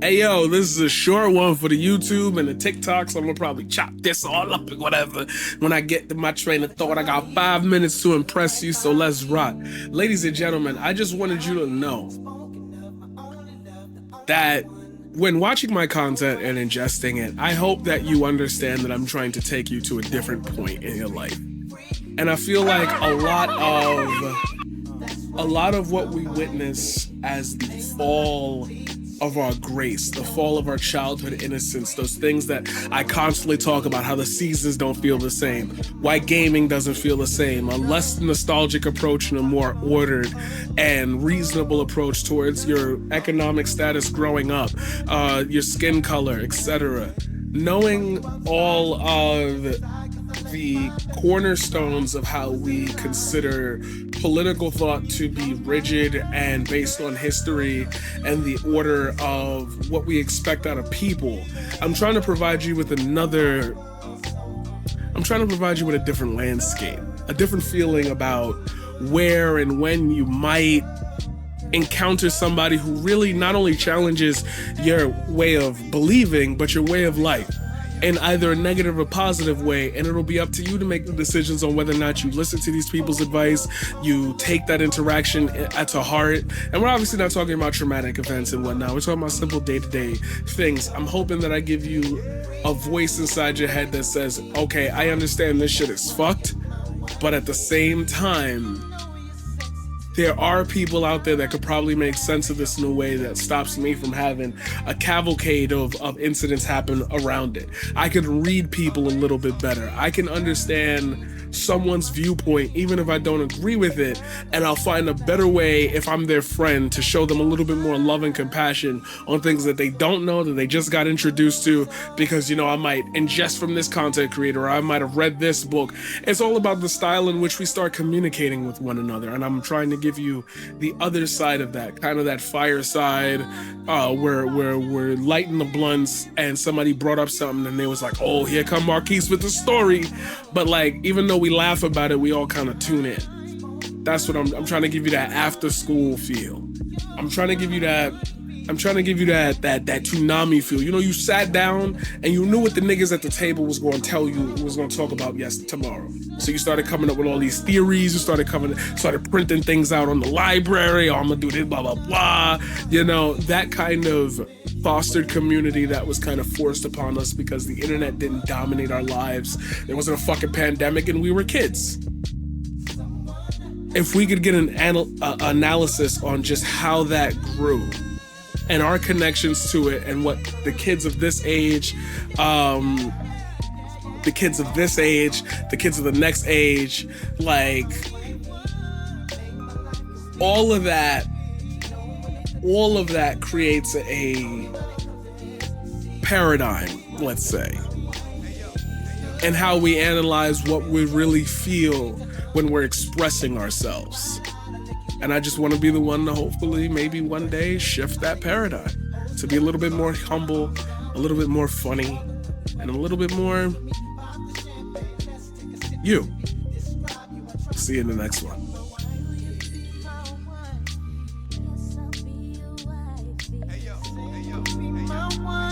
Hey yo, this is a short one for the YouTube and the TikToks. I'm gonna probably chop this all up and whatever. When I get to my train of thought, I got 5 minutes to impress you, so let's rock. Ladies and gentlemen, I just wanted you to know that when watching my content and ingesting it, I hope that you understand that I'm trying to take you to a different point in your life. And I feel like a lot of what we witness as the fall of our grace, the fall of our childhood innocence, those things that I constantly talk about, how the seasons don't feel the same, why gaming doesn't feel the same, a less nostalgic approach and a more ordered and reasonable approach towards your economic status growing up, your skin color, etc. Knowing all of the cornerstones of how we consider political thought to be rigid and based on history and the order of what we expect out of people, I'm trying to provide you with a different landscape, a different feeling about where and when you might encounter somebody who really not only challenges your way of believing, but your way of life in either a negative or positive way, and it'll be up to you to make the decisions on whether or not you listen to these people's advice, you take that interaction to heart. And we're obviously not talking about traumatic events and whatnot. We're talking about simple day-to-day things. I'm hoping that I give you a voice inside your head that says, okay, I understand this shit is fucked, but at the same time, there are people out there that could probably make sense of this in a way that stops me from having a cavalcade of incidents happen around it. I can read people a little bit better. I can understand someone's viewpoint, even if I don't agree with it, and I'll find a better way, if I'm their friend, to show them a little bit more love and compassion on things that they don't know, that they just got introduced to, because, I might ingest from this content creator, or I might have read this book. It's all about the style in which we start communicating with one another, and I'm trying to give you the other side of that, kind of that fireside, where we're lighting the blunts and somebody brought up something and they was like, oh, here come Marquise with the story. But even though we laugh about it, we all kind of tune in. That's what I'm trying to give you, that after school feel. I'm trying to give you that tsunami feel. You sat down and you knew what the niggas at the table was going to tell you, was going to talk about tomorrow. So you started coming up with all these theories. You started printing things out on the library. Oh, I'm going to do this, blah, blah, blah. That kind of fostered community that was kind of forced upon us because the internet didn't dominate our lives. There wasn't a fucking pandemic and we were kids. If we could get an analysis on just how that grew and our connections to it, and what the kids of this age, the kids of the next age, all of that creates a paradigm, let's say, and how we analyze what we really feel when we're expressing ourselves. And I just want to be the one to hopefully maybe one day shift that paradigm to be a little bit more humble, a little bit more funny, and a little bit more you. See you in the next one. My one